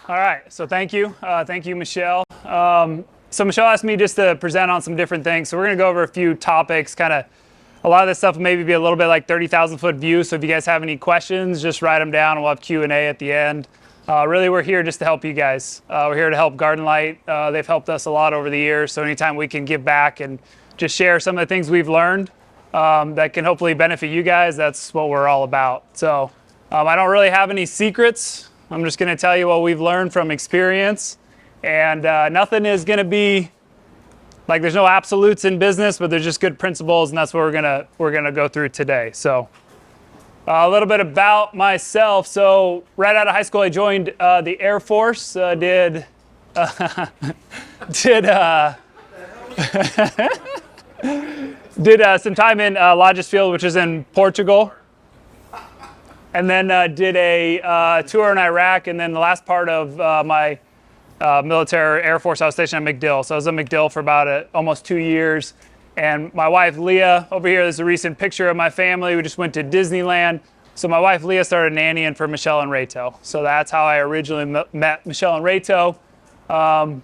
All right, so thank you. Thank you, Michelle. So Michelle asked me just to present on some different things. So we're gonna go over a few topics, kind of a lot of this stuff will maybe be a little bit like 30,000 foot view. So if you guys have any questions, just write them down and we'll have Q&A at the end. Really, we're here just to help you guys. We're here to help Garden Light. They've helped us a lot over the years. So anytime we can give back and just share some of the things we've learned that can hopefully benefit you guys, that's what we're all about. So I don't really have any secrets. I'm just going to tell you what we've learned from experience, and nothing is going to be like, there's no absolutes in business, but there's just good principles, and that's what we're gonna go through today. So a little bit about myself. So right out of high school, I joined the Air Force. Did some time in Logis Field, which is in Portugal. And then did a tour in Iraq, and then the last part of my military Air Force, I was stationed at MacDill. So I was at MacDill for about almost 2 years. And my wife, Leah, over here, there's a recent picture of my family. We just went to Disneyland. So my wife, Leah, started nannying for Michelle and Rayto. So that's how I originally met Michelle and Rayto. You know,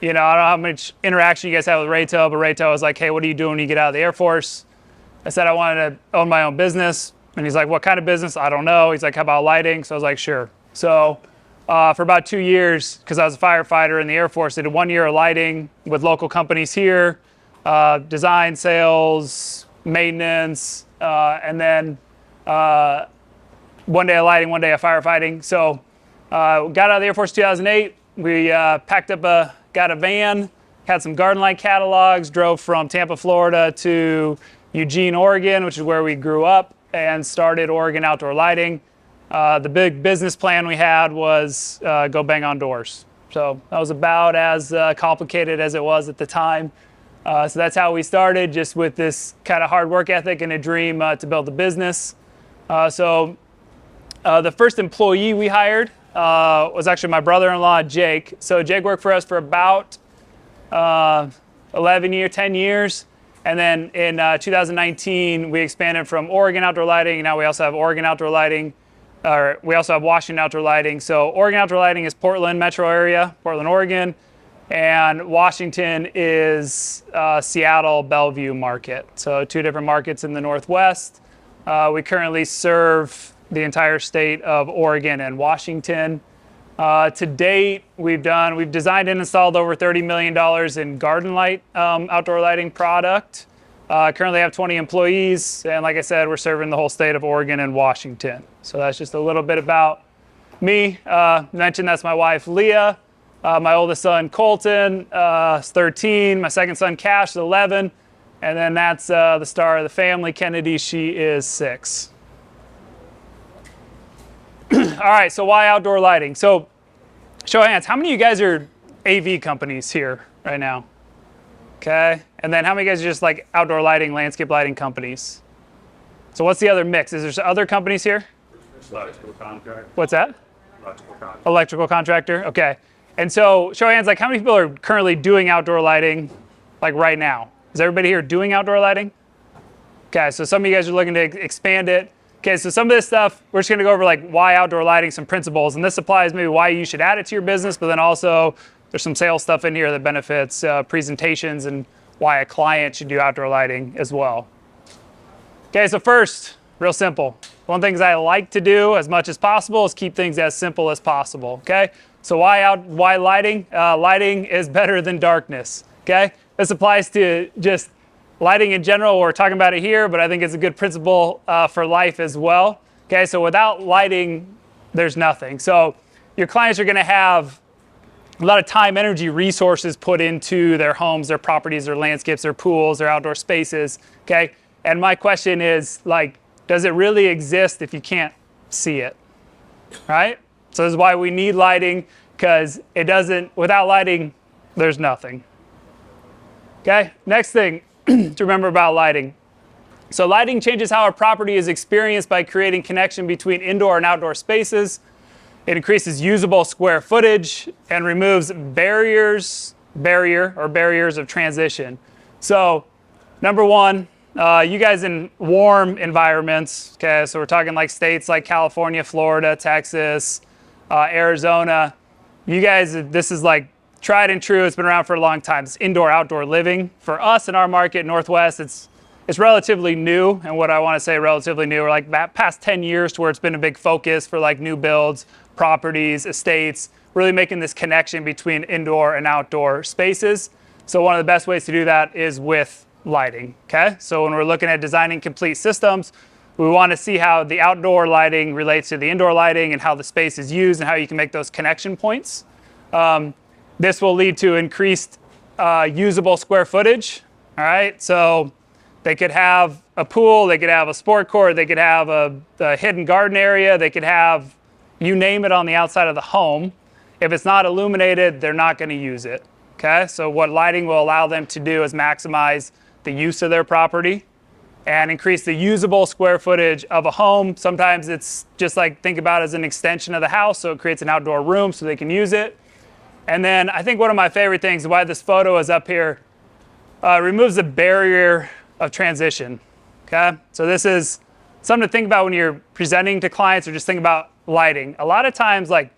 I don't know how much interaction you guys have with Rayto, but Rayto was like, hey, what are you doing when you get out of the Air Force? I said I wanted to own my own business. And he's like, what kind of business? I don't know. He's like, how about lighting? So I was like, sure. So for about 2 years, because I was a firefighter in the Air Force, I did 1 year of lighting with local companies here, design, sales, maintenance, and then 1 day of lighting, 1 day of firefighting. So got out of the Air Force 2008. We packed up got a van, had some Garden Light catalogs, drove from Tampa, Florida to Eugene, Oregon, which is where we grew up, and started Oregon Outdoor Lighting. The big business plan we had was go bang on doors. So that was about as complicated as it was at the time. So that's how we started, just with this kind of hard work ethic and a dream to build a business. So the first employee we hired was actually my brother-in-law, Jake. So Jake worked for us for about 10 years. And then in 2019, we expanded from Oregon Outdoor Lighting, and now we also have Oregon Outdoor Lighting, or we also have Washington Outdoor Lighting. So Oregon Outdoor Lighting is Portland metro area, Portland, Oregon, and Washington is Seattle, Bellevue market. So 2 different markets in the Northwest. We currently serve the entire state of Oregon and Washington. To date, we've designed and installed over $30 million in Garden Light outdoor lighting product. Currently have 20 employees, and like I said, we're serving the whole state of Oregon and Washington. So that's just a little bit about me. Mentioned that's my wife, Leah. My oldest son, Colton, is 13. My second son, Cash, is 11. And then that's the star of the family, Kennedy. She is 6. All right, so why outdoor lighting? So show of hands, how many of you guys are AV companies here right now? Okay, and then how many of you guys are just like outdoor lighting, landscape lighting companies? So what's the other mix? Is there other companies here? Electrical contractor. What's that? Electrical contractor. Electrical contractor, okay. And so show of hands, like how many people are currently doing outdoor lighting like right now? Is everybody here doing outdoor lighting? Okay, so some of you guys are looking to expand it. Okay, so some of this stuff, we're just gonna go over like why outdoor lighting, some principles, and this applies maybe why you should add it to your business, but then also there's some sales stuff in here that benefits presentations and why a client should do outdoor lighting as well. Okay, so first, real simple. One of the things I like to do as much as possible is keep things as simple as possible, okay? So why lighting? Lighting is better than darkness, okay? This applies to just lighting in general. We're talking about it here, but I think it's a good principle for life as well. Okay, so without lighting, there's nothing. So your clients are gonna have a lot of time, energy, resources put into their homes, their properties, their landscapes, their pools, their outdoor spaces, okay? And my question is, like, does it really exist if you can't see it, right? So this is why we need lighting, because without lighting, there's nothing. Okay, next thing to remember about lighting. So lighting changes how a property is experienced by creating connection between indoor and outdoor spaces. It increases usable square footage and removes barriers of transition. So number one, you guys in warm environments, okay, so we're talking like states like California, Florida, Texas, Arizona, you guys, this is like tried and true. It's been around for a long time. It's indoor-outdoor living. For us in our market, Northwest, it's relatively new. And what I want to say relatively new, or like past 10 years to where it's been a big focus for like new builds, properties, estates, really making this connection between indoor and outdoor spaces. So one of the best ways to do that is with lighting, okay? So when we're looking at designing complete systems, we want to see how the outdoor lighting relates to the indoor lighting and how the space is used and how you can make those connection points. This will lead to increased usable square footage, all right? So they could have a pool, they could have a sport court, they could have a hidden garden area, they could have, you name it, on the outside of the home. If it's not illuminated, they're not going to use it, okay? So what lighting will allow them to do is maximize the use of their property and increase the usable square footage of a home. Sometimes it's just like, think about it as an extension of the house, so it creates an outdoor room so they can use it. And then I think one of my favorite things, why this photo is up here, removes the barrier of transition, okay? So this is something to think about when you're presenting to clients or just think about lighting. A lot of times, like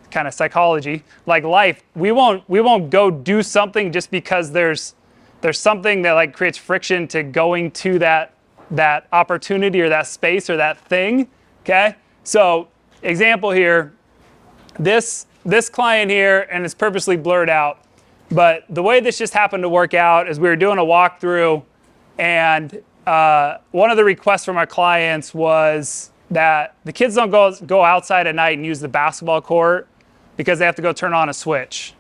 kind of psychology, like life, we won't go do something just because there's something that like creates friction to going to that opportunity or that space or that thing, okay? So example here, this client here, and it's purposely blurred out, but the way this just happened to work out is we were doing a walkthrough, and one of the requests from our clients was that the kids don't go outside at night and use the basketball court because they have to go turn on a switch.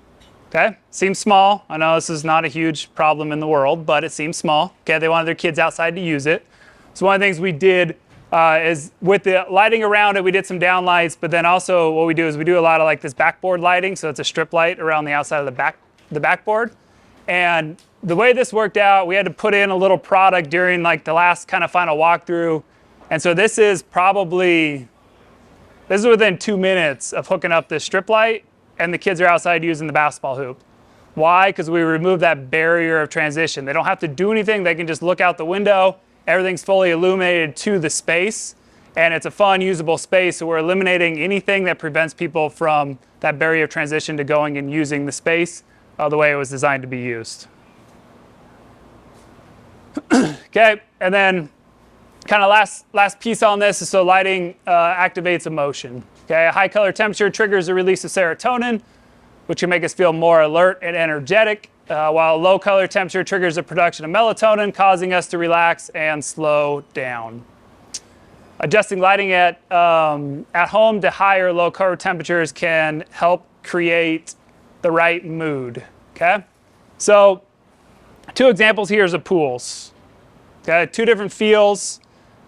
Okay, seems small. I know this is not a huge problem in the world, but it seems small. Okay, they wanted their kids outside to use it. So one of the things we did is with the lighting around it, we did some down lights, but then also what we do is we do a lot of like this backboard lighting. So it's a strip light around the outside of the backboard. And the way this worked out, we had to put in a little product during like the last kind of final walkthrough. And so this is within 2 minutes of hooking up this strip light, and the kids are outside using the basketball hoop. Why? Because we removed that barrier of transition. They don't have to do anything. They can just look out the window. Everything's fully illuminated to the space, and it's a fun, usable space. So we're eliminating anything that prevents people from that barrier of transition to going and using the space the way it was designed to be used. Okay, and then kind of last piece on this is so lighting activates emotion. Okay, a high color temperature triggers the release of serotonin, which can make us feel more alert and energetic, while a low color temperature triggers the production of melatonin, causing us to relax and slow down. Adjusting lighting at home to high or low color temperatures can help create the right mood. Okay, so 2 examples here is of pools. Okay, 2 different feels.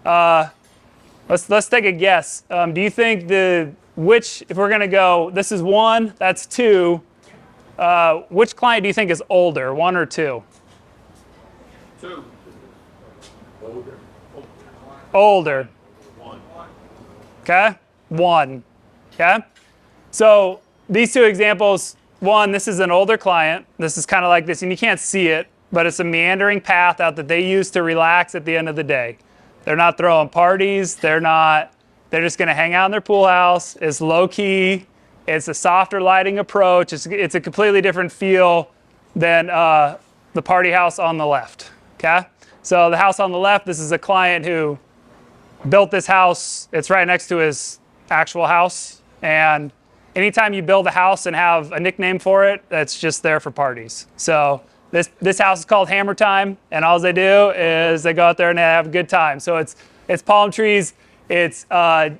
Let's take a guess. Do you think if we're gonna go, this is 1, that's 2. Which client do you think is older, 1 or 2? 2. Older. 1. Okay, 1. Okay, so these 2 examples. 1, this is an older client. This is kind of like this, and you can't see it, but it's a meandering path out that they use to relax at the end of the day. They're not throwing parties. They're just going to hang out in their pool house. It's low key. It's a softer lighting approach. It's a completely different feel than the party house on the left. Okay, so the house on the left, this is a client who built this house. It's right next to his actual house, and anytime you build a house and have a nickname for it, that's just there for parties. So this house is called Hammer Time, and all they do is they go out there and they have a good time. So it's palm trees. It's brighter.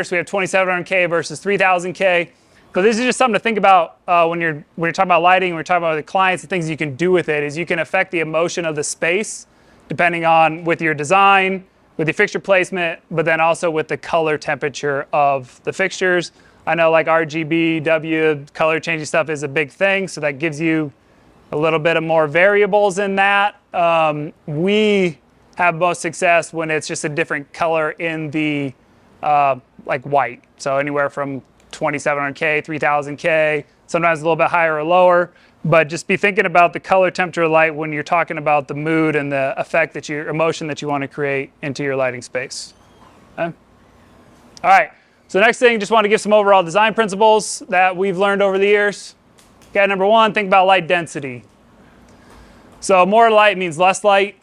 So we have 2,700K versus 3,000K. So this is just something to think about when you're talking about lighting. When we're talking about the clients, the things you can do with it is you can affect the emotion of the space, depending on with your design, with the fixture placement, but then also with the color temperature of the fixtures. I know like RGB, W, color changing stuff is a big thing, so that gives you a little bit of more variables in that. We have most success when it's just a different color in the like white. So anywhere from 2,700K, 3,000K, sometimes a little bit higher or lower. But just be thinking about the color temperature of light when you're talking about the mood and the effect emotion that you want to create into your lighting space. Okay? All right. So next thing, just want to give some overall design principles that we've learned over the years. Okay, number one, think about light density. So more light means less light.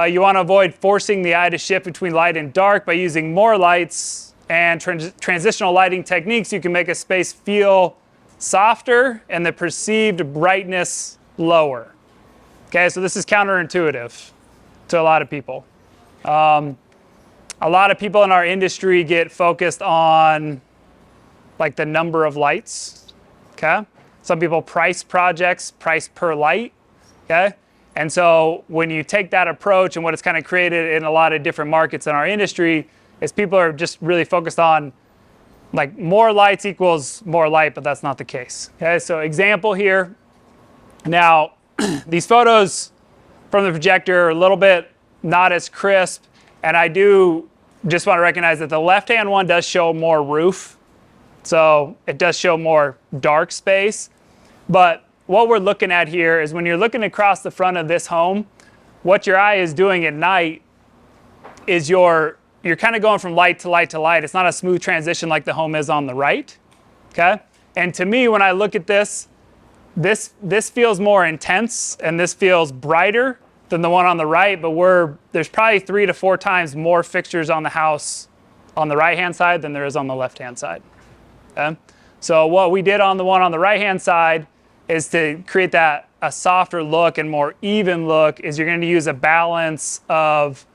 You want to avoid forcing the eye to shift between light and dark by using more lights and transitional lighting techniques. You can make a space feel softer and the perceived brightness lower. Okay, so this is counterintuitive to a lot of people. A lot of people in our industry get focused on like the number of lights. Okay, some people price projects, price per light. Okay, and so when you take that approach, and what it's kind of created in a lot of different markets in our industry is people are just really focused on like more lights equals more light, but that's not the case. Okay, so example here. Now, these photos from the projector are a little bit not as crisp, and I do just want to recognize that the left-hand one does show more roof, so it does show more dark space. But what we're looking at here is when you're looking across the front of this home, what your eye is doing at night is you're kind of going from light to light to light. It's not a smooth transition like the home is on the right. Okay? And to me, when I look at this feels more intense and this feels brighter than the one on the right, but there's probably 3 to 4 times more fixtures on the house on the right-hand side than there is on the left-hand side. Okay? So what we did on the one on the right-hand side is to create a softer look and more even look is you're going to use a balance of,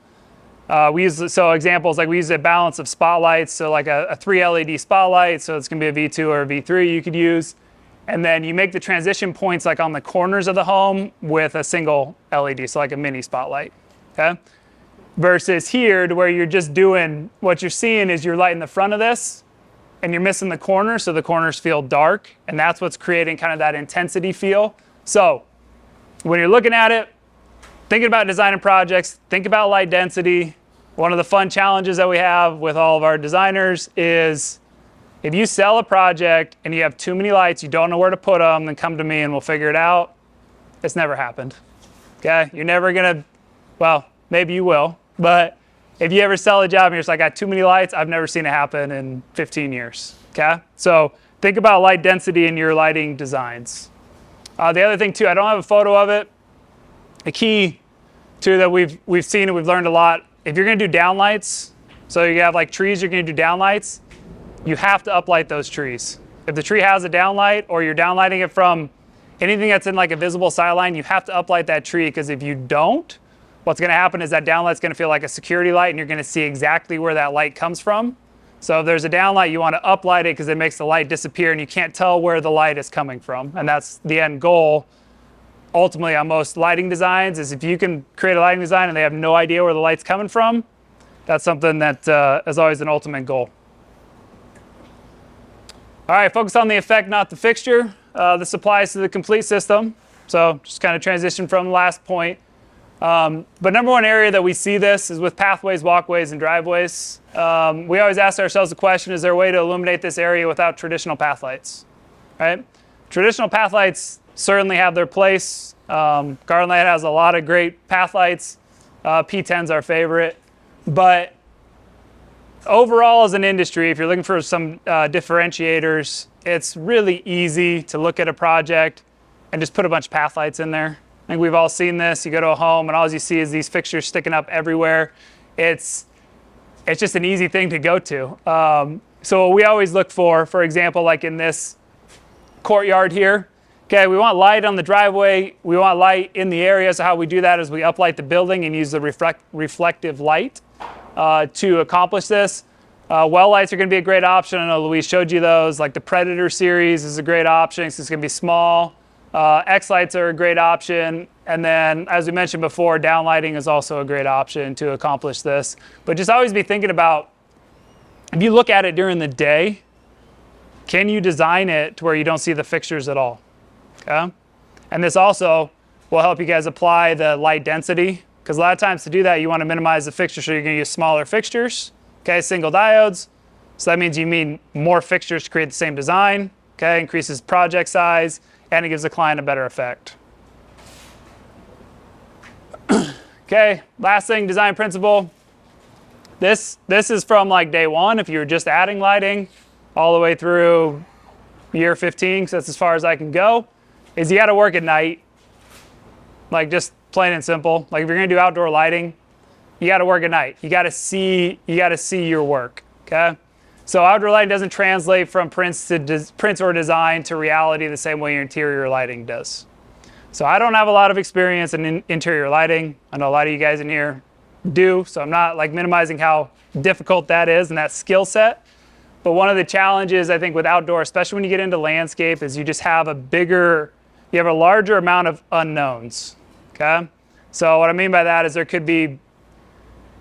examples like we use a balance of spotlights, so like a 3 LED spotlight, so it's going to be a V2 or a V3 you could use. And then you make the transition points like on the corners of the home with a single LED, so like a mini spotlight, okay? Versus here to where you're just doing, what you're seeing is you're lighting the front of this and you're missing the corners, so the corners feel dark, and that's what's creating kind of that intensity feel. So when you're looking at it, thinking about designing projects, think about light density. One of the fun challenges that we have with all of our designers is if you sell a project and you have too many lights, you don't know where to put them, then come to me and we'll figure it out. It's never happened. Okay? You're never gonna, well, maybe you will, but if you ever sell a job and you're just like, I got too many lights, I've never seen it happen in 15 years. Okay? So think about light density in your lighting designs. The other thing too, I don't have a photo of it. A key too that we've seen and we've learned a lot, if you're gonna do downlights, so you have like trees, you're gonna do downlights, you have to uplight those trees. If the tree has a downlight or you're downlighting it from anything that's in like a visible sideline, you have to uplight that tree, because if you don't, what's gonna happen is that downlight's gonna feel like a security light and you're gonna see exactly where that light comes from. So if there's a downlight, you wanna uplight it because it makes the light disappear and you can't tell where the light is coming from. And that's the end goal, ultimately, on most lighting designs, is if you can create a lighting design and they have no idea where the light's coming from, that's something that is always an ultimate goal. All right, focus on the effect, not the fixture. This applies to the complete system. So just kind of transition from the last point. But number one area that we see this is with pathways, walkways, and driveways. We always ask ourselves the question, is there a way to illuminate this area without traditional path lights? Right? Traditional path lights certainly have their place. Garden Light has a lot of great path lights. P10's our favorite. But overall, as an industry, if you're looking for some differentiators, it's really easy to look at a project and just put a bunch of path lights in there. I think we've all seen this. You go to a home and all you see is these fixtures sticking up everywhere. It's just an easy thing to go to. So what we always look for example, like in this courtyard here, okay, we want light on the driveway. We want light in the area. So how we do that is we uplight the building and use the reflective light to accomplish this. Well lights are going to be a great option. I know Louise showed you those. Like the Predator series is a great option. So it's going to be small. X lights are a great option. And then, as we mentioned before, downlighting is also a great option to accomplish this. But just always be thinking about, if you look at it during the day, can you design it to where you don't see the fixtures at all? Okay? And this also will help you guys apply the light density, because a lot of times to do that, you want to minimize the fixture, so you're going to use smaller fixtures, okay, single diodes. So that means you need more fixtures to create the same design, okay, increases project size, and it gives the client a better effect. Okay, last thing, design principle. This is from like day one. If you were just adding lighting, all the way through year 15, because that's as far as I can go, is you got to work at night. Like, just plain and simple. Like, if you're going to do outdoor lighting, you got to work at night. You got to see your work. Okay. So outdoor lighting doesn't translate from prints or design to reality the same way your interior lighting does. So I don't have a lot of experience in interior lighting. I know a lot of you guys in here do, so I'm not like minimizing how difficult that is and that skill set. But one of the challenges I think with outdoor, especially when you get into landscape, is you just have a larger amount of unknowns. Okay. So what I mean by that is there could be,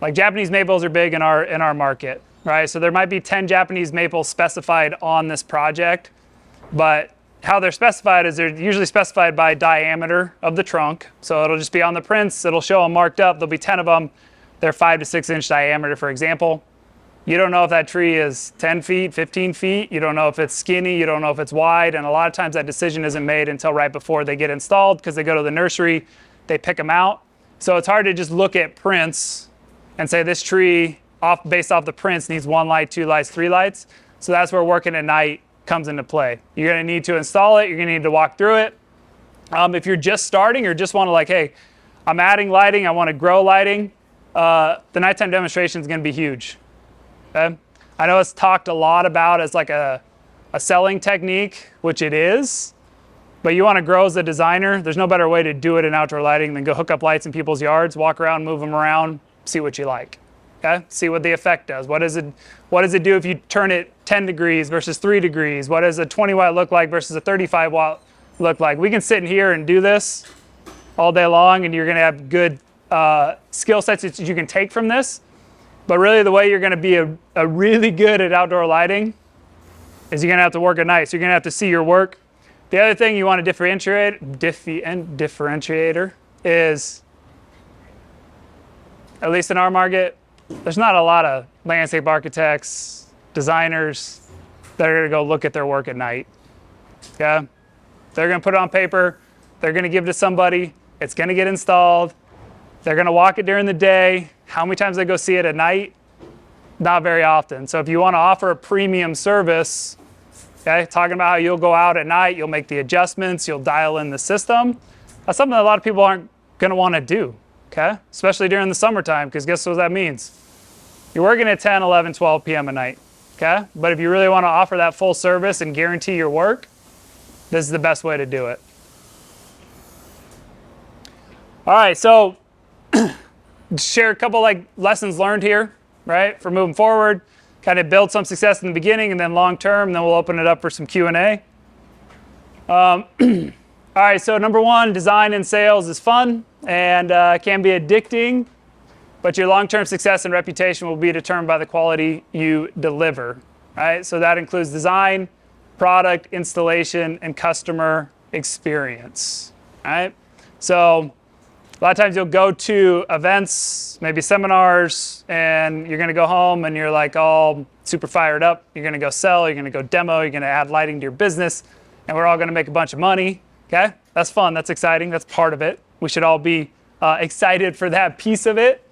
like, Japanese maples are big in our market. Right, so there might be 10 Japanese maples specified on this project, but how they're specified is they're usually specified by diameter of the trunk. So it'll just be on the prints, it'll show them marked up. There'll be 10 of them. They're 5 to 6 inch diameter, for example. You don't know if that tree is 10 feet, 15 feet. You don't know if it's skinny. You don't know if it's wide. And a lot of times that decision isn't made until right before they get installed, because they go to the nursery, they pick them out. So it's hard to just look at prints and say this tree, based off the prints, needs 1 light, 2 lights, 3 lights. So that's where working at night comes into play. You're going to need to install it. You're going to need to walk through it. If you're just starting or just want to, like, hey, I'm adding lighting, I want to grow lighting, the nighttime demonstration is going to be huge. Okay? I know it's talked a lot about as like a selling technique, which it is, but you want to grow as a designer. There's no better way to do it in outdoor lighting than go hook up lights in people's yards, walk around, move them around, see what you like. Okay? See what the effect does. What does it do if you turn it 10 degrees versus 3 degrees? What does a 20 watt look like versus a 35 watt look like? We can sit in here and do this all day long, and you're going to have good skill sets that you can take from this. But really, the way you're going to be a really good at outdoor lighting is you're going to have to work at night. So you're going to have to see your work. The other thing you want to differentiator is, at least in our market, there's not a lot of landscape architects, designers that are going to go look at their work at night. Okay? They're going to put it on paper. They're going to give it to somebody. It's going to get installed. They're going to walk it during the day. How many times they go see it at night? Not very often. So if you want to offer a premium service, okay, talking about how you'll go out at night, you'll make the adjustments, you'll dial in the system, that's something that a lot of people aren't going to want to do. Okay? Especially during the summertime, because guess what that means? You're working at 10, 11, 12 p.m. at night. Okay? But if you really want to offer that full service and guarantee your work, this is the best way to do it. All right, so share a couple like lessons learned here, right, for moving forward. Kind of build some success in the beginning and then long term, and then we'll open it up for some Q&A. All right, so number 1, design and sales is fun and can be addicting, but your long-term success and reputation will be determined by the quality you deliver, right? So that includes design, product, installation, and customer experience, right? So a lot of times you'll go to events, maybe seminars, and you're going to go home and you're like all super fired up. You're going to go sell, you're going to go demo, you're going to add lighting to your business, and we're all going to make a bunch of money. Okay, that's fun, that's exciting, that's part of it. We should all be excited for that piece of it.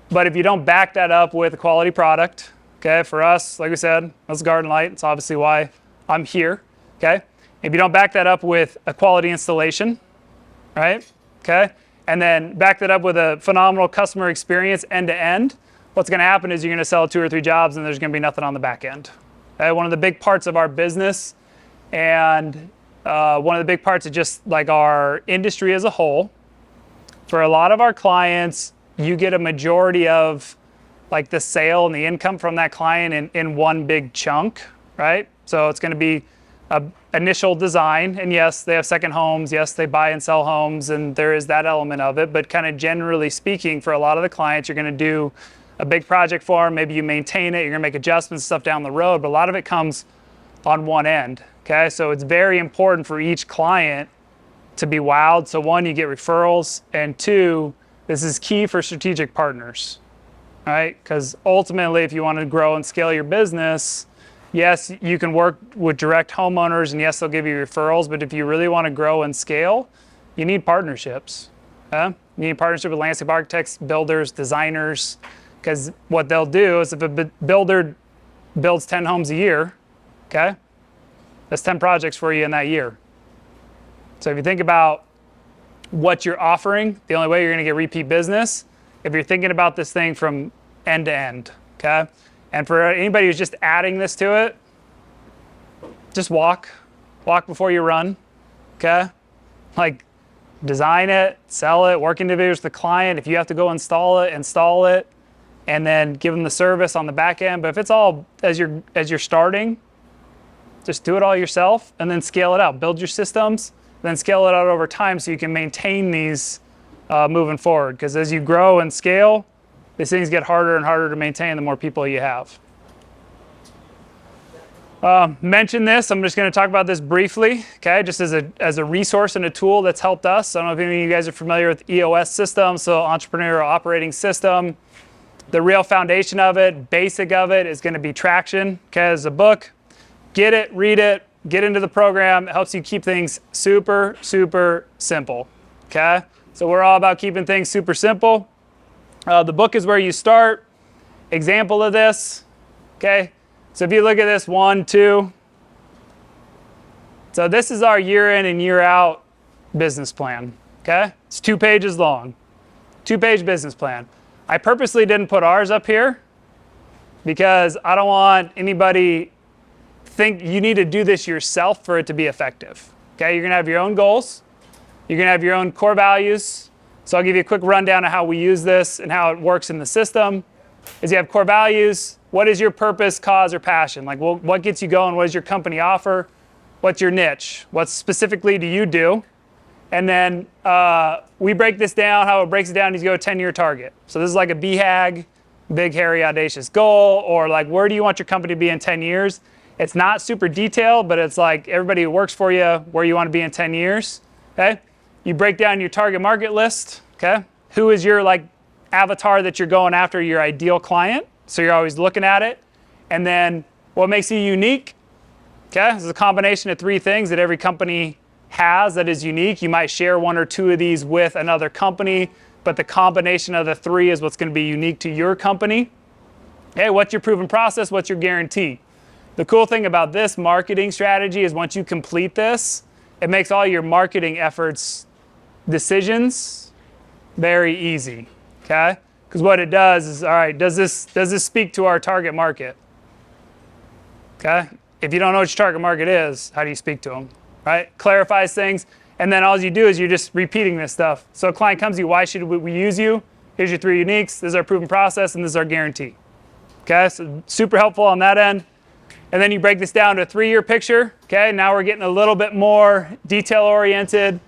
But if you don't back that up with a quality product, okay, for us, like we said, that's Garden Light. It's obviously why I'm here, okay? If you don't back that up with a quality installation, right, okay, and then back that up with a phenomenal customer experience end to end, what's going to happen is you're going to sell 2 or 3 jobs and there's going to be nothing on the back end. Okay? One of the big parts of our business and one of the big parts of just like our industry as a whole, for a lot of our clients, you get a majority of like the sale and the income from that client in one big chunk, right? So it's going to be an initial design, and yes, they have second homes, yes, they buy and sell homes, and there is that element of it, but kind of generally speaking, for a lot of the clients, you're going to do a big project for them, maybe you maintain it, you're going to make adjustments, stuff down the road, but a lot of it comes on one end. Okay, so it's very important for each client to be wowed. So 1, you get referrals, and 2, this is key for strategic partners, right? Because ultimately, if you want to grow and scale your business, yes, you can work with direct homeowners, and yes, they'll give you referrals, but if you really want to grow and scale, you need partnerships. Okay? You need partnership with landscape architects, builders, designers, because what they'll do is if a builder builds 10 homes a year, okay? That's 10 projects for you in that year. So if you think about what you're offering, the only way you're gonna get repeat business, if you're thinking about this thing from end to end, okay? And for anybody who's just adding this to it, just walk before you run, okay? Like, design it, sell it, work individually with the client. If you have to go install it, and then give them the service on the back end. But if it's all as you're starting, just do it all yourself and then scale it out. Build your systems, then scale it out over time so you can maintain these moving forward. Because as you grow and scale, these things get harder and harder to maintain the more people you have. Mention this, I'm just going to talk about this briefly, okay, just as a resource and a tool that's helped us. I don't know if any of you guys are familiar with EOS system, so Entrepreneurial Operating System. The real foundation of it, basic of it, is going to be Traction, okay, as a book. Get it, read it, get into the program. It helps you keep things super, super simple, okay? So we're all about keeping things super simple. The book is where you start. Example of this, okay? So if you look at this, 1, 2. So this is our year in and year out business plan, okay? It's 2 pages long, 2-page business plan. I purposely didn't put ours up here because I don't want anybody think you need to do this yourself for it to be effective, okay? You're gonna have your own goals. You're gonna have your own core values. So I'll give you a quick rundown of how we use this and how it works in the system. Is you have core values. What is your purpose, cause, or passion? Like, well, what gets you going? What does your company offer? What's your niche? What specifically do you do? And then we break this down. How it breaks it down is you go a 10-year target. So this is like a BHAG, big, hairy, audacious goal, or like, where do you want your company to be in 10 years? It's not super detailed, but it's like everybody who works for you, where you want to be in 10 years, okay? You break down your target market list, okay? Who is your like avatar that you're going after, your ideal client? So you're always looking at it. And then what makes you unique? Okay, this is a combination of 3 things that every company has that is unique. You might share 1 or 2 of these with another company, but the combination of the 3 is what's going to be unique to your company. Okay, what's your proven process? What's your guarantee? The cool thing about this marketing strategy is once you complete this, it makes all your marketing efforts, decisions, very easy, okay? Because what it does is, all right, does this speak to our target market? Okay? If you don't know what your target market is, how do you speak to them? Right? Clarifies things, and then all you do is you're just repeating this stuff. So a client comes to you, why should we use you? Here's your 3 uniques, this is our proven process, and this is our guarantee. Okay, so super helpful on that end. And then you break this down to a 3-year picture. Okay, now we're getting a little bit more detail-oriented.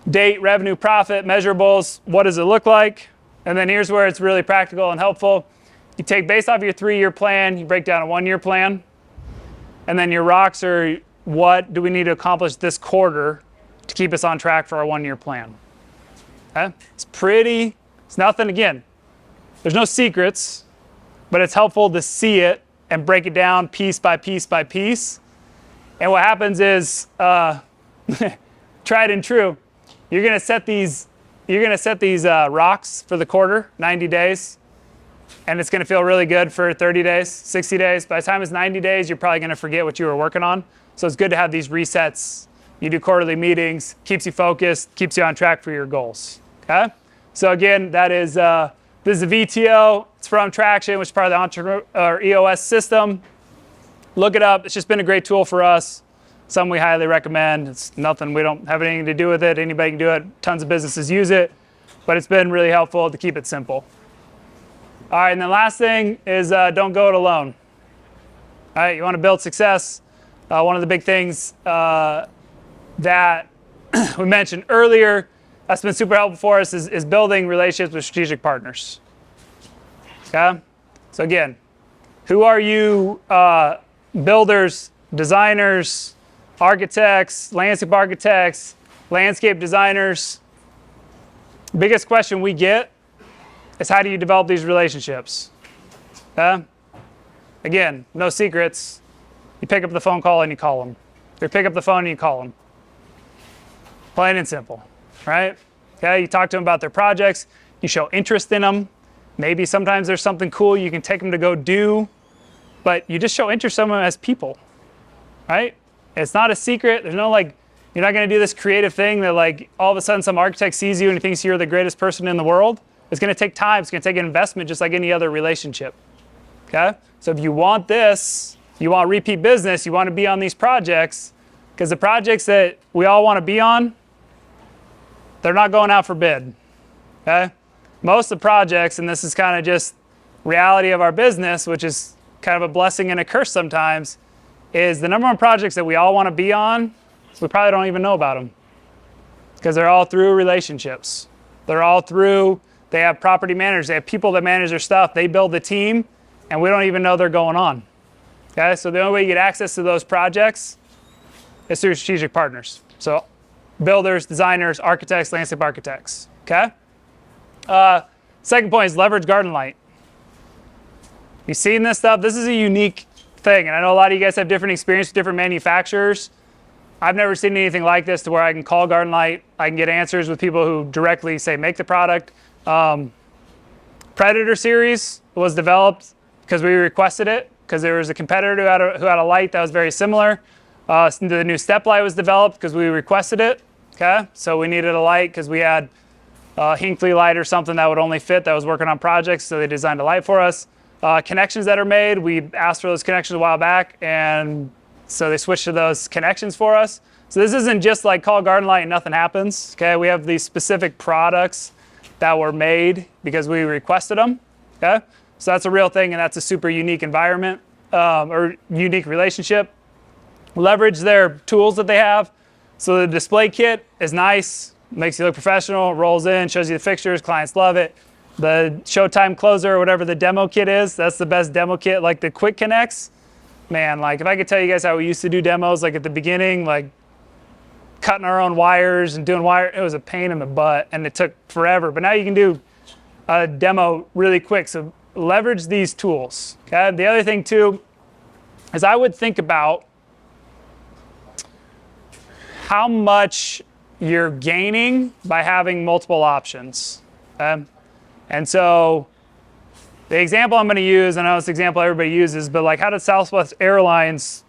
Date, revenue, profit, measurables, what does it look like? And then here's where it's really practical and helpful. You take based off your 3-year plan, you break down a 1-year plan. And then your rocks are, what do we need to accomplish this quarter to keep us on track for our 1-year plan? Okay? It's nothing, again, there's no secrets, but it's helpful to see it and break it down piece by piece by piece. And what happens is, tried and true, you're gonna set these rocks for the quarter, 90 days, and it's gonna feel really good for 30 days, 60 days. By the time it's 90 days, you're probably gonna forget what you were working on. So it's good to have these resets. You do quarterly meetings, keeps you focused, keeps you on track for your goals, okay? So again, this is a VTO. It's from Traction, which is part of the EOS system. Look it up. It's just been a great tool for us. Something we highly recommend. It's nothing, we don't have anything to do with it. Anybody can do it. Tons of businesses use it, but it's been really helpful to keep it simple. All right, and the last thing is don't go it alone. All right, you want to build success. One of the big things that we mentioned earlier that's been super helpful for us is building relationships with strategic partners. Okay? So again, who are you? Builders, designers, architects, landscape designers. Biggest question we get is how do you develop these relationships? Okay? Again, no secrets. You pick up the phone call and you call them. You pick up the phone and you call them. Plain and simple, right? Okay, you talk to them about their projects. You show interest in them. Maybe sometimes there's something cool you can take them to go do, but you just show interest in them as people. right? It's not a secret. There's no like, you're not going to do this creative thing that like all of a sudden some architect sees you and he thinks you're the greatest person in the world. It's going to take time. It's going to take an investment just like any other relationship. Okay? So if you want this, you want repeat business, you want to be on these projects, because the projects that we all want to be on, they're not going out for bid. Okay? Most of the projects, and this is kind of just reality of our business, which is kind of a blessing and a curse sometimes, is the number one projects that we all want to be on, we probably don't even know about them. Because they're all through relationships. They're all through, they have property managers, they have people that manage their stuff, they build the team, and we don't even know they're going on. Okay, so the only way you get access to those projects is through strategic partners. So builders, designers, architects, landscape architects. Okay? Second point is leverage garden light. You've seen this stuff. This is a unique thing, and I know a lot of you guys have different experience with different manufacturers. I've never seen anything like this to where I can call Garden Light, I can get answers with people who directly say make the product. Predator series was developed because we requested it, because there was a competitor who had a light that was very similar. The new step light was developed because we requested it. Okay, so we needed a light because we had a Hinkley light or something that would only fit that was working on projects, so they designed a light for us. Connections that are made, we asked for those connections a while back, and so they switched to those connections for us. So this isn't just like call Garden Light and nothing happens. Okay, we have these specific products that were made because we requested them. Okay, so that's a real thing, and that's a super unique environment or unique relationship. Leverage their tools that they have. So the display kit is nice, makes you look professional, rolls in, shows you the fixtures, clients love it. The Showtime closer or whatever the demo kit is, that's the best demo kit. Like the quick connects, man, like if I could tell you guys how we used to do demos, like at the beginning, like cutting our own wires and doing wire, it was a pain in the butt and it took forever. But now you can do a demo really quick. So leverage these tools. Okay. The other thing too is I would think about how much you're gaining by having multiple options. Okay? And so the example I'm going to use, I know it's the example everybody uses, but like how did Southwest Airlines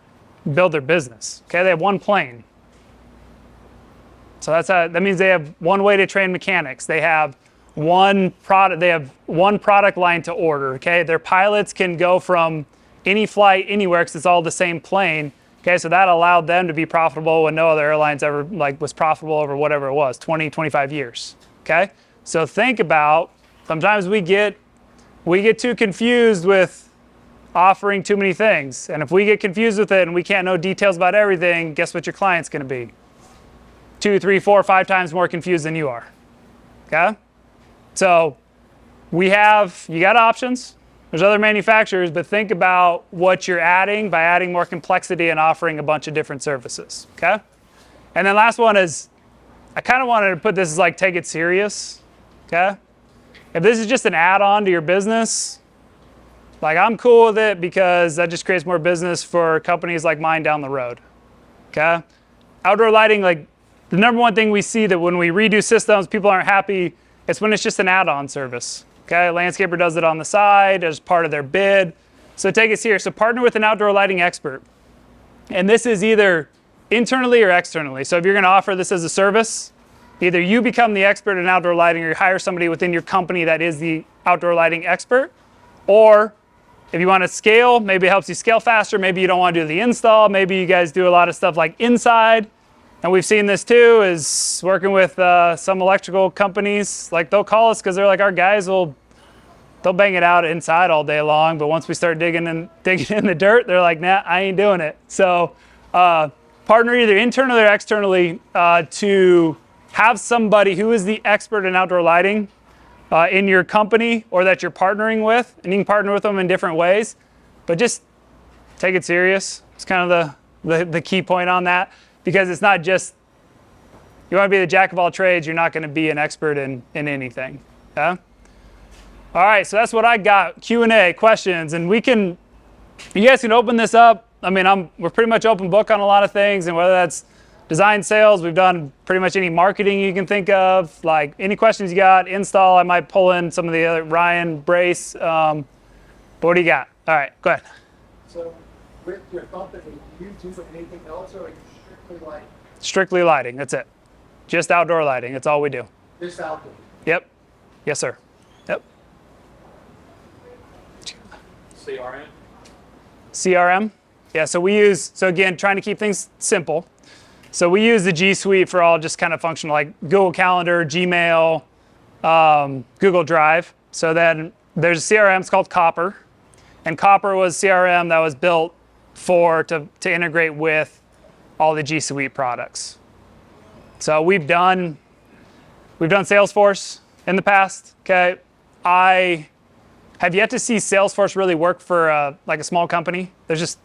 build their business? Okay, they have one plane. So that means they have one way to train mechanics. They have one product line to order. Okay, their pilots can go from any flight anywhere because it's all the same plane. Okay, so that allowed them to be profitable when no other airlines ever was profitable over whatever it was, 20, 25 years. Okay, so think about, sometimes we get too confused with offering too many things. And if we get confused with it and we can't know details about everything, guess what your client's going to be? 2, 3, 4, 5 times more confused than you are. Okay? So you got options. There's other manufacturers, but think about what you're adding by adding more complexity and offering a bunch of different services. Okay? And then last one is, I kind of wanted to put this as like, take it serious. Okay? If this is just an add-on to your business, like I'm cool with it because that just creates more business for companies like mine down the road. Okay? Outdoor lighting, like the number one thing we see that when we redo systems, people aren't happy, it's when it's just an add-on service. Okay? A landscaper does it on the side as part of their bid. So take it serious. So partner with an outdoor lighting expert. And this is either internally or externally. So if you're going to offer this as a service, either you become the expert in outdoor lighting or you hire somebody within your company that is the outdoor lighting expert. Or if you want to scale, maybe it helps you scale faster. Maybe you don't want to do the install. Maybe you guys do a lot of stuff like inside. And we've seen this too, is working with some electrical companies. Like they'll call us because they're like, our guys they'll bang it out inside all day long. But once we start digging in the dirt, they're like, nah, I ain't doing it. So partner either internally or externally to have somebody who is the expert in outdoor lighting in your company or that you're partnering with, and you can partner with them in different ways, but just take it serious. It's kind of the key point on that, because it's not just, you want to be the jack of all trades, you're not going to be an expert in anything. Yeah? All right, so that's what I got. Q&A, questions, and you guys can open this up. I mean, we're pretty much open book on a lot of things, and whether that's design, sales, we've done pretty much any marketing you can think of. Like any questions you got, install, I might pull in some of the other, Ryan, Brace. But what do you got? All right, go ahead. So with your company, do you do anything else, or are you strictly like Strictly lighting, that's it. Just outdoor lighting, that's all we do. just outdoor? Yep. Yes, sir. Yep. CRM? CRM. Yeah, so again, trying to keep things simple. So we use the G Suite for all just kind of functional, like Google Calendar, Gmail, Google Drive. So then there's a CRM, it's called Copper. And Copper was CRM that was built to integrate with all the G Suite products. So we've done Salesforce in the past. Okay, I have yet to see Salesforce really work for like a small company. There's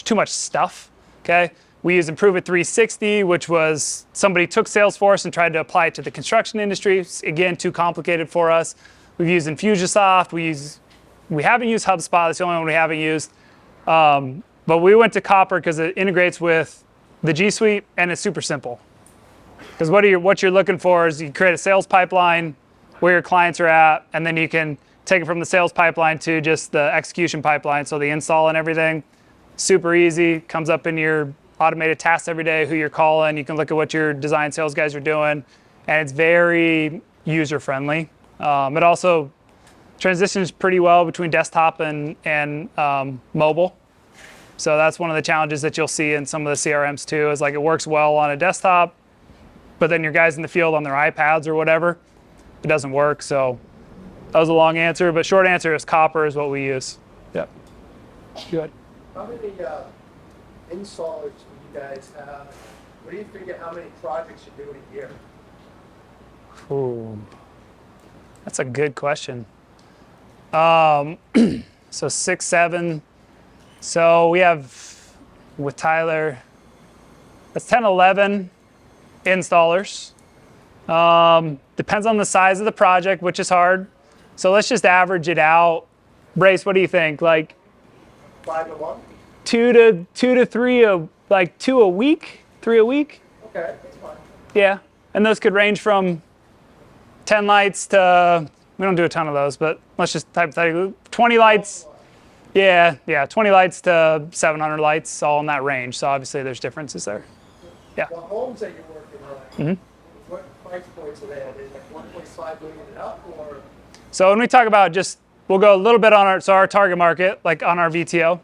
too much stuff. Okay, we use Improveit 360, which was somebody took Salesforce and tried to apply it to the construction industry. It's, again, too complicated for us. We've used Infusionsoft. We haven't used HubSpot. That's the only one we haven't used. But we went to Copper because it integrates with the G Suite and it's super simple. Because what you're looking for is you create a sales pipeline where your clients are at, and then you can take it from the sales pipeline to just the execution pipeline, so the install and everything. Super easy, comes up in your automated tasks every day, who you're calling. You can look at what your design sales guys are doing, and it's very user-friendly. It also transitions pretty well between desktop and mobile. So that's one of the challenges that you'll see in some of the CRMs too, is like it works well on a desktop, but then your guys in the field on their iPads or whatever, it doesn't work. So that was a long answer, but short answer is Copper is what we use. Yep. Good. How many installers do you guys have? What do you figure how many projects you do in a year? Ooh, that's a good question. So 6, 7. So we have, with Tyler, that's 10, 11 installers. Depends on the size of the project, which is hard. So let's just average it out. Brace, what do you think? Like 5 to 1? 2 to 3, like 2 a week, 3 a week? Okay, that's fine. Yeah, and those could range from 10 lights to, we don't do a ton of those, but let's just hypothetically, 20 lights. Yeah, 20 lights to 700 lights, all in that range. So obviously there's differences there. The homes that you're working on, what price points are they at? Is like 1.5 million and up, or? So when we talk about we'll go a little bit on our target market, like on our VTO.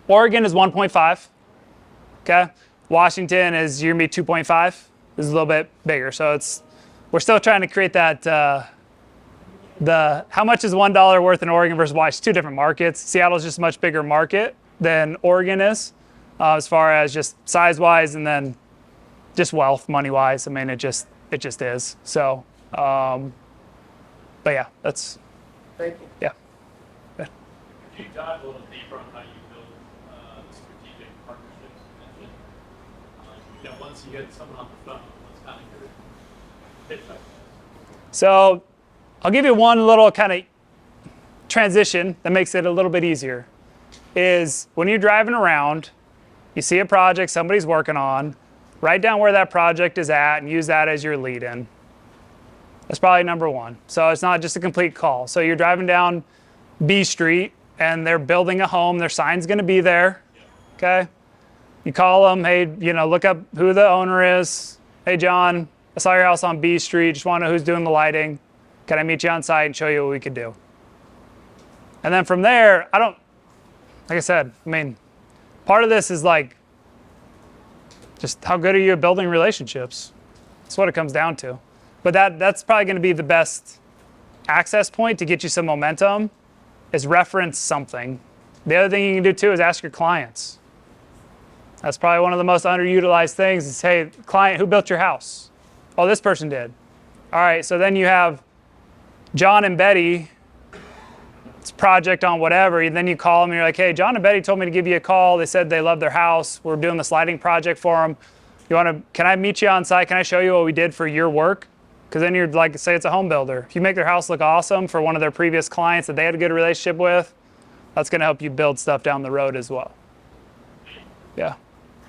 Oregon is 1.5, okay? Washington is, you're gonna be 2.5. This is a little bit bigger. So we're still trying to create that, how much is $1 worth in Oregon versus Washington? 2 different markets. Seattle's just a much bigger market than Oregon is, as far as just size-wise, and then just wealth, money-wise. I mean, it just is. So, but yeah, that's, Thank you. yeah. Could you dive a little deeper on how you build strategic partnerships? Once you get someone on the phone, what's kind of your pitch like? So I'll give you one little kind of transition that makes it a little bit easier. Is when you're driving around, you see a project somebody's working on, write down where that project is at and use that as your lead in. That's probably number one. So it's not just a complete call. So you're driving down B Street and they're building a home, their sign's gonna be there, okay? You call them, hey, look up who the owner is. Hey, John, I saw your house on B Street, just wanna know who's doing the lighting. Can I meet you on site and show you what we could do? And then from there, like I said, I mean, part of this is like, just how good are you at building relationships? That's what it comes down to. But that's probably gonna be the best access point to get you some momentum, is reference something. The other thing you can do too is ask your clients. That's probably one of the most underutilized things is, hey, client, who built your house? Oh, this person did. All right, so then you have John and Betty, it's a project on whatever, and then you call them and you're like, hey, John and Betty told me to give you a call. They said they love their house. We're doing this lighting project for them. Can I meet you on site? Can I show you what we did for your work? Because then you're like, say it's a home builder. If you make their house look awesome for one of their previous clients that they had a good relationship with, that's gonna help you build stuff down the road as well. Yeah.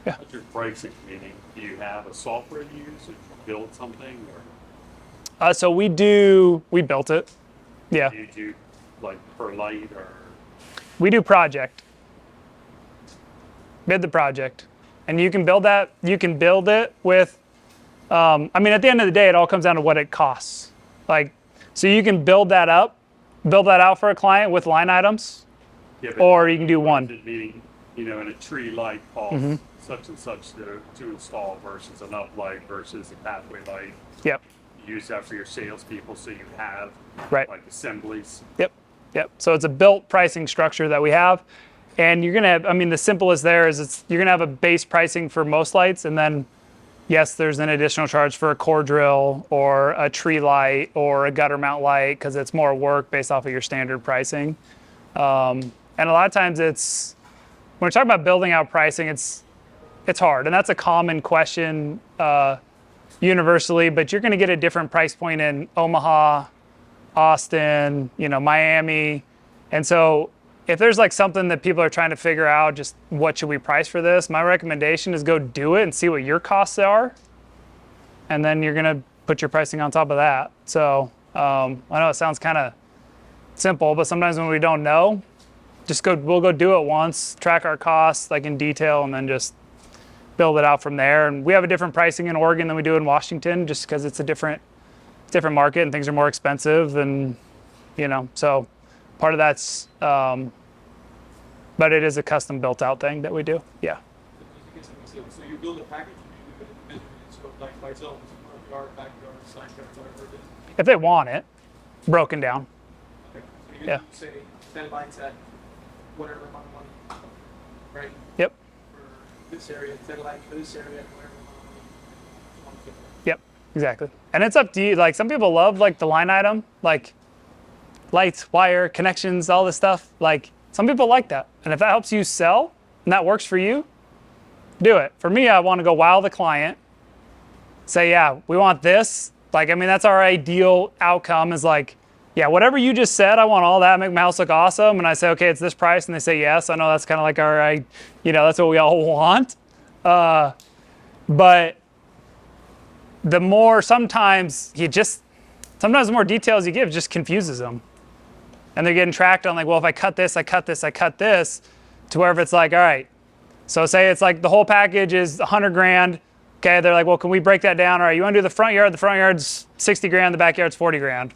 What's your pricing? Meaning, do you have a software you use or you build something, or So we built it. Yeah. do you do like per light or? We do project. Bid the project. And you can build that, you can build it with, I mean, at the end of the day, it all comes down to what it costs. Like, so you can build that up, build that out for a client with line items, Yeah, but or you can do one. Meaning, you know, in a tree light costs such and such to install versus an uplight versus a pathway light. Yep, You use that for your salespeople, so you have right. like assemblies. Yep, yep. So it's a built pricing structure that we have. And you're gonna have, I mean, the simplest there is you're gonna have a base pricing for most lights, and then yes, there's an additional charge for a core drill or a tree light or a gutter mount light because it's more work based off of your standard pricing. And a lot of times it's, when we're talking about building out pricing, it's hard. And that's a common question universally, but you're gonna get a different price point in Omaha, Austin, you know, Miami. And so if there's like something that people are trying to figure out, just what should we price for this? My recommendation is go do it and see what your costs are. And then you're gonna put your pricing on top of that. So I know it sounds kind of simple, but sometimes when we don't know, we'll go do it once, track our costs like in detail, and then just build it out from there. And we have a different pricing in Oregon than we do in Washington, just because it's a different market and things are more expensive, and you know, so part of that's, but it is a custom built out thing that we do. Yeah. So you build a package, you do it so like by zones, front yard, backyard, side yard, whatever it is. If they want it broken down. Okay. So you Yeah. say 10 lights at whatever amount of money, right? Yep. For this area, 10 lights for this area, whatever amount of money. Yep. Exactly. And it's up to you. Like some people love like the line item, like lights, wire, connections, all this stuff. Like some people like that. And if that helps you sell and that works for you, do it. For me, I want to go wow the client. Say, yeah, we want this. Like, I mean, that's our ideal outcome is like, yeah, whatever you just said, I want all that, make my house look awesome. And I say, okay, it's this price. And they say, yes, I know that's kind of like our, you know, that's what we all want. But the more, sometimes the more details you give just confuses them. And they're getting tracked on like, well, if I cut this, I cut this, I cut this, to wherever it's like, all right. So say it's like the whole package is 100 grand. Okay, they're like, well, can we break that down? All right, you want to do the front yard? The front yard's 60 grand, the backyard's 40 grand.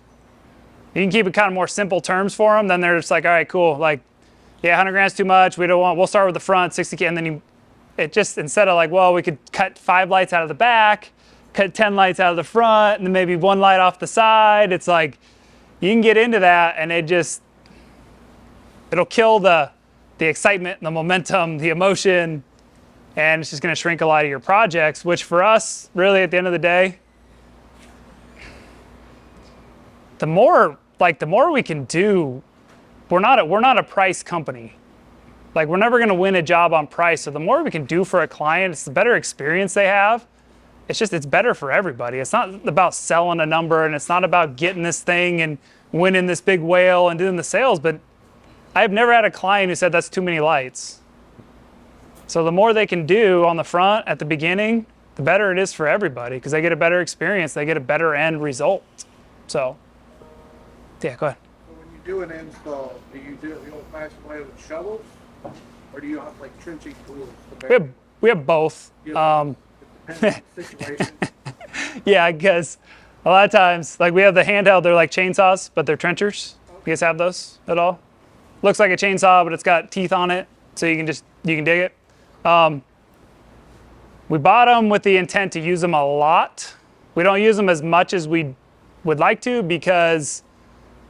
You can keep it kind of more simple terms for them. Then they're just like, all right, cool. Like, yeah, 100 grand's too much. We'll start with the front, 60K. And then it just, instead of like, well, we could cut 5 lights out of the back, cut 10 lights out of the front, and then maybe 1 light off the side. It's like, you can get into that and it'll kill the excitement, the momentum, the emotion, and it's just going to shrink a lot of your projects, which for us, really at the end of the day, the more we can do, we're not a price company. Like we're never going to win a job on price. So the more we can do for a client, it's the better experience they have. It's better for everybody. It's not about selling a number, and it's not about getting this thing and winning this big whale and doing the sales, but I've never had a client who said that's too many lights. So the more they can do on the front at the beginning, the better it is for everybody because they get a better experience. They get a better end result. So, yeah, go ahead. So when you do an install, do you do it the old-fashioned way with shovels, or do you have like trenching tools? We have both. Depends on the situation. Yeah, because a lot of times, like we have the handheld, they're like chainsaws, but they're trenchers. You guys have those at all? Looks like a chainsaw, but it's got teeth on it, so you can dig it. We bought them with the intent to use them a lot. We don't use them as much as we would like to because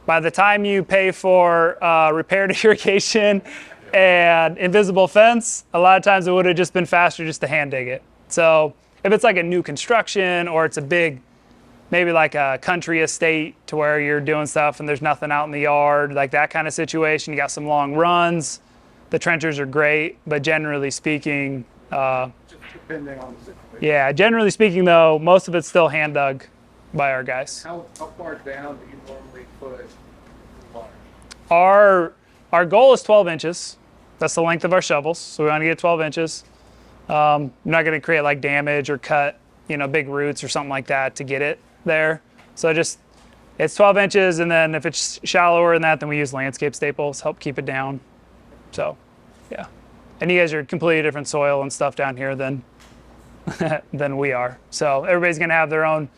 by the time you pay for repair to irrigation and invisible fence, a lot of times it would have just been faster just to hand dig it. So if it's like a new construction or it's a big, maybe like a country estate to where you're doing stuff and there's nothing out in the yard, like that kind of situation, you got some long runs, the trenchers are great, but generally speaking, Just depending on the situation. yeah, generally speaking though, most of it's still hand dug by our guys. How far down do you normally put water? Our goal is 12 inches. That's the length of our shovels, so we want to get 12 inches. You're not going to create like damage or cut, big roots or something like that to get it there. So it's 12 inches, and then if it's shallower than that, then we use landscape staples, help keep it down. So, yeah. And you guys are completely different soil and stuff down here than than we are. So everybody's gonna have their own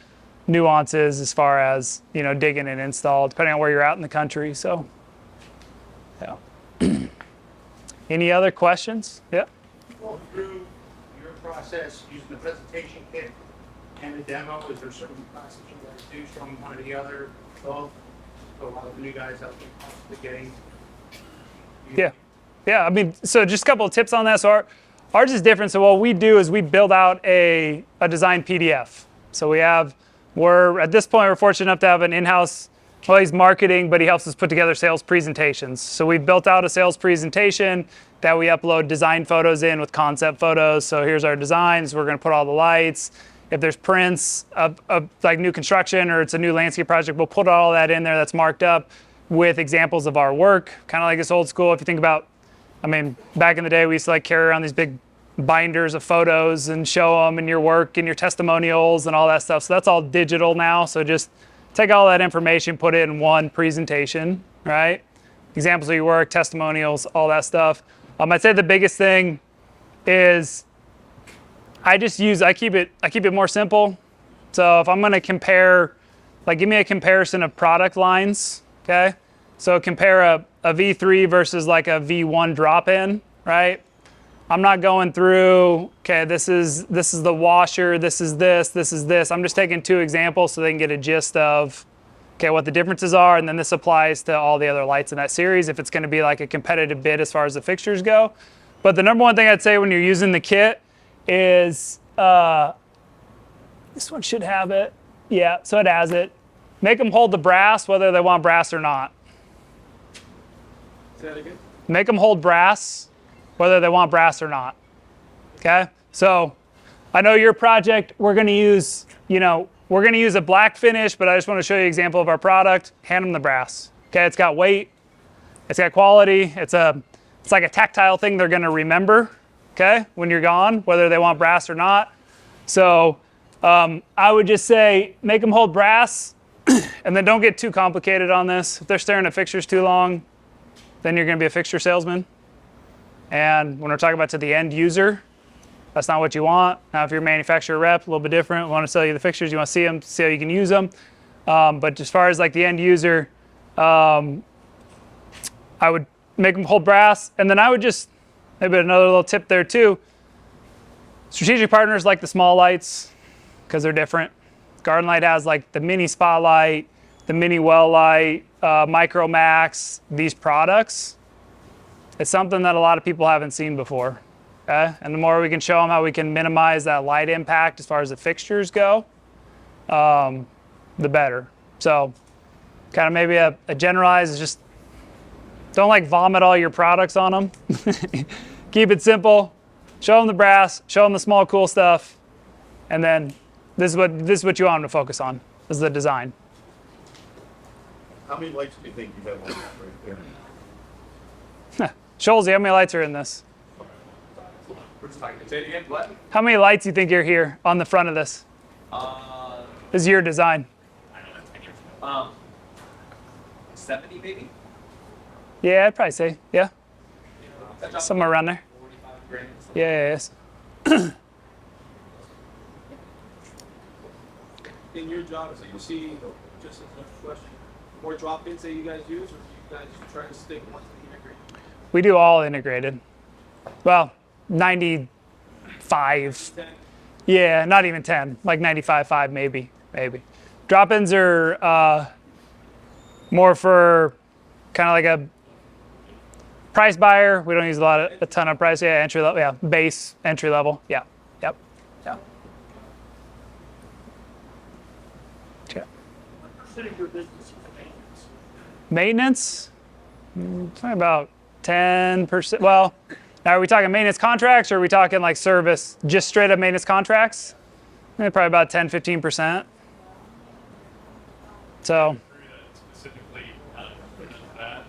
nuances as far as, you know, digging and install, depending on where you're at in the country. So, yeah. Any other questions? Yeah. Go through your process using the presentation kit and the demo. Is there certain classes you guys do from one or the other? Both. So a lot of the new guys out there possibly getting. Yeah. Yeah, I mean, so just a couple of tips on that. So ours is different. So what we do is we build out a design PDF. So we're at this point, we're fortunate enough to have an in-house, well, he's marketing, but he helps us put together sales presentations. So we built out a sales presentation that we upload design photos in with concept photos. So here's our designs. We're going to put all the lights. If there's prints of like new construction or it's a new landscape project, we'll put all that in there that's marked up with examples of our work. Kind of like this old school, if you think about, I mean, back in the day, we used to like carry around these big binders of photos and show them and your work and your testimonials and all that stuff. So that's all digital now. So just take all that information, put it in one presentation, right? Examples of your work, testimonials, all that stuff. I'd say the biggest thing is I keep it more simple. So if I'm going to compare, like give me a comparison of product lines, okay? So compare a V3 versus like a V1 drop-in, right? I'm not going through, okay, this is the washer, this is this. I'm just taking two examples so they can get a gist of, okay, what the differences are, and then this applies to all the other lights in that series if it's going to be like a competitive bid as far as the fixtures go. But the number one thing I'd say when you're using the kit is, this one should have it. Yeah, so it has it. Make them hold the brass whether they want brass or not. Say that again? Make them hold brass whether they want brass or not. Okay? So I know your project, we're going to use a black finish, but I just want to show you an example of our product. Hand them the brass. Okay? It's got weight. It's got quality. It's like a tactile thing they're going to remember, okay, when you're gone, whether they want brass or not. So I would just say make them hold brass, and then don't get too complicated on this. If they're staring at fixtures too long, then you're going to be a fixture salesman. And when we're talking about to the end user, that's not what you want. Now, if you're a manufacturer rep, a little bit different. We want to sell you the fixtures. You want to see them, see how you can use them. But as far as like the end user, I would make them hold brass. And then I would just, maybe another little tip there too. Strategic partners like the small lights because they're different. Garden Light has like the mini spotlight, the mini well light, Micro Max, these products. It's something that a lot of people haven't seen before. Okay? And the more we can show them how we can minimize that light impact as far as the fixtures go, the better. So kind of maybe a generalized is just don't like vomit all your products on them. Keep it simple. Show them the brass, show them the small cool stuff, and then this is what you want them to focus on, is the design. How many lights do you think you have on that right there? Scholzy, how many lights are in this? Say it again, what? How many lights do you think are here on the front of this? This is your design. 70 maybe? Yeah, I'd probably say, yeah. Somewhere around there. 45 grand. Yeah, yes. In your job, so you see, just as a question, more drop-ins that you guys use, or do you guys try to stick one to the integrated? We do all integrated. Well, 95. 10? Yeah, not even 10, like 95.5 maybe. Drop-ins are more for kind of like a price buyer. We don't use a ton of price. Yeah, entry level. Yeah, base entry level. Yeah, yep, yeah. What percent of your business is Maintenance? maintenance? Probably about 10%. Well, now are we talking maintenance contracts or are we talking like service, just straight up maintenance contracts? Probably about 10, 15%. So, Specifically put into that.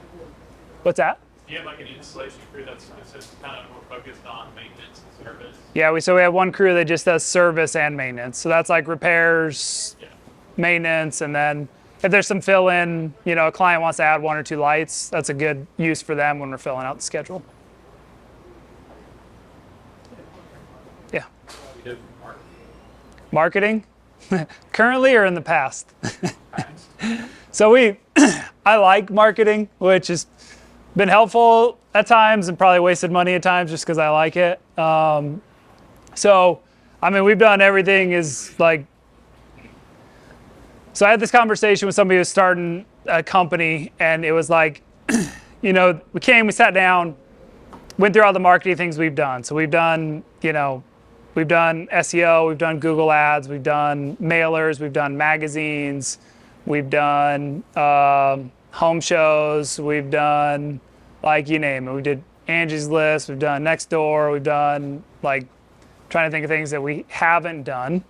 what's that? Do you have like an installation crew that's specific, kind of more focused on maintenance and service? Yeah, we have one crew that just does service and maintenance. So that's like repairs, Yeah. maintenance, and then if there's some fill-in, a client wants to add one or two lights, that's a good use for them when we're filling out the schedule. Yeah. What do you do for marketing? Marketing? Currently or in the past? So I like marketing, which has been helpful at times and probably wasted money at times just because I like it. So, I mean, we've done everything is like, so I had this conversation with somebody who was starting a company, and it was like, you know, we sat down, went through all the marketing things we've done. So we've done, you know, we've done SEO, we've done Google Ads, we've done mailers, we've done magazines, we've done home shows, we've done, like, you name it. We did Angie's List, we've done Nextdoor, we've done, like, trying to think of things that we haven't done.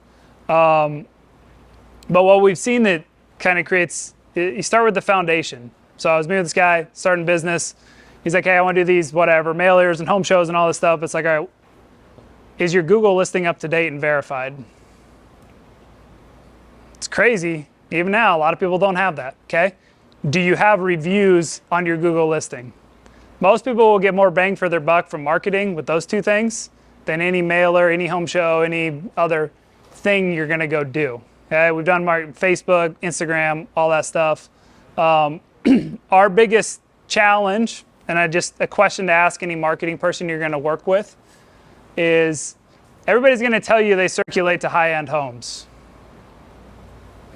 But what we've seen that kind of creates, you start with the foundation. So I was meeting with this guy, starting business. He's like, hey, I want to do these whatever, mailers and home shows and all this stuff. It's like, all right, is your Google listing up to date and verified? It's crazy. Even now, a lot of people don't have that, okay? Do you have reviews on your Google listing? Most people will get more bang for their buck from marketing with those two things than any mailer, any home show, any other thing you're gonna go do. Okay, we've done Facebook, Instagram, all that stuff. Our biggest challenge, and a question to ask any marketing person you're gonna work with, is everybody's gonna tell you they circulate to high-end homes.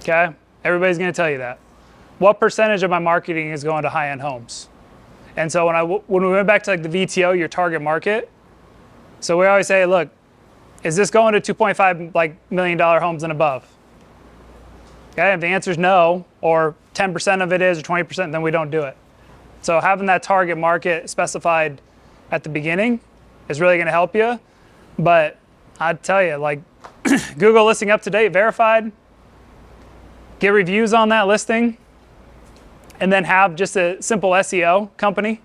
Okay, everybody's gonna tell you that. What percentage of my marketing is going to high-end homes? And so when we went back to like the VTO, your target market, so we always say, look, is this going to $2.5 million homes and above? Okay, if the answer is no, or 10% of it is, or 20%, then we don't do it. So having that target market specified at the beginning is really gonna help you. But I'd tell you, like, Google listing up to date, verified, get reviews on that listing, and then have just a simple SEO company.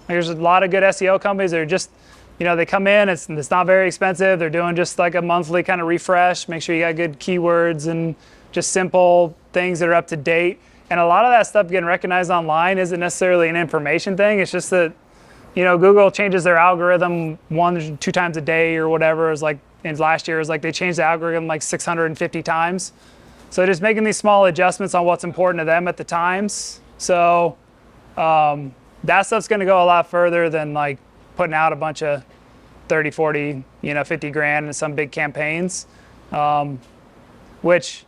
There's a lot of good SEO companies that are just, you know, they come in, it's not very expensive. They're doing just like a monthly kind of refresh, make sure you got good keywords and just simple things that are up to date. And a lot of that stuff getting recognized online isn't necessarily an information thing. It's just that, you know, Google changes their algorithm 1 or 2 times a day or whatever. It was like, in last year, it was like they changed the algorithm like 650 times. So just making these small adjustments on what's important to them at the times. So that stuff's gonna go a lot further than like putting out a bunch of 30, 40, 50 grand in some big campaigns, which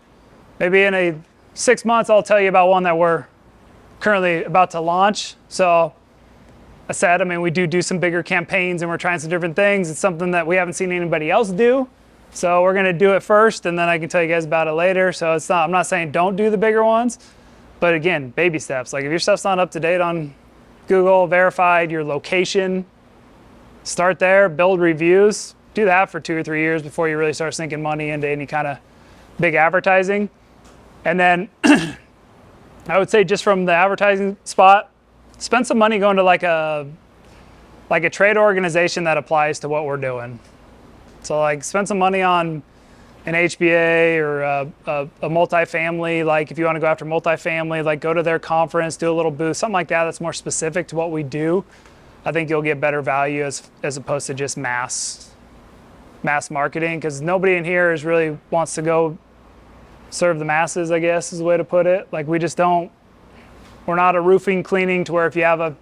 maybe in 6 months, I'll tell you about one that we're currently about to launch. So I said, I mean, we do some bigger campaigns and we're trying some different things. It's something that we haven't seen anybody else do. So we're gonna do it first and then I can tell you guys about it later. So I'm not saying don't do the bigger ones, but again, baby steps. Like if your stuff's not up to date on Google, verified, your location, start there, build reviews, do that for 2 or 3 years before you really start sinking money into any kind of big advertising. And then I would say just from the advertising spot, spend some money going to like a trade organization that applies to what we're doing. So like spend some money on an HBA or a multifamily, like if you want to go after multifamily, like go to their conference, do a little booth, something like that that's more specific to what we do. I think you'll get better value as opposed to just mass marketing, because nobody in here really wants to go serve the masses, I guess is the way to put it. Like we're not a roofing cleaning to where if you have a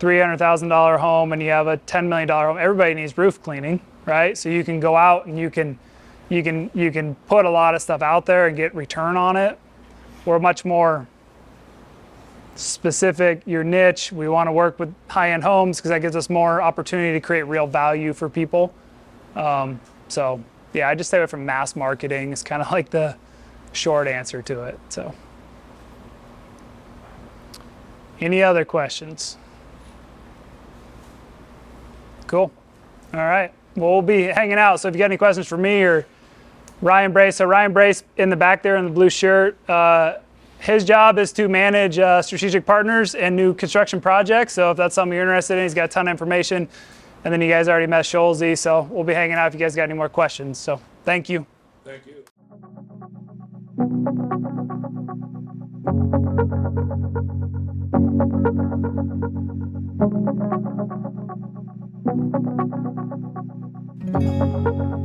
$300,000 home and you have a $10 million home, everybody needs roof cleaning, right? So you can go out and you can put a lot of stuff out there and get return on it. We're much more specific, your niche. We want to work with high-end homes because that gives us more opportunity to create real value for people. So yeah, I just stay away from mass marketing. It's kind of like the short answer to it. So any other questions? Cool. All right. Well, we'll be hanging out. So if you got any questions for me or Ryan Brace. So Ryan Brace in the back there in the blue shirt, his job is to manage strategic partners and new construction projects. So if that's something you're interested in, he's got a ton of information. And then you guys already met Scholze, so we'll be hanging out if you guys got any more questions. So thank you. Thank you. Thank you.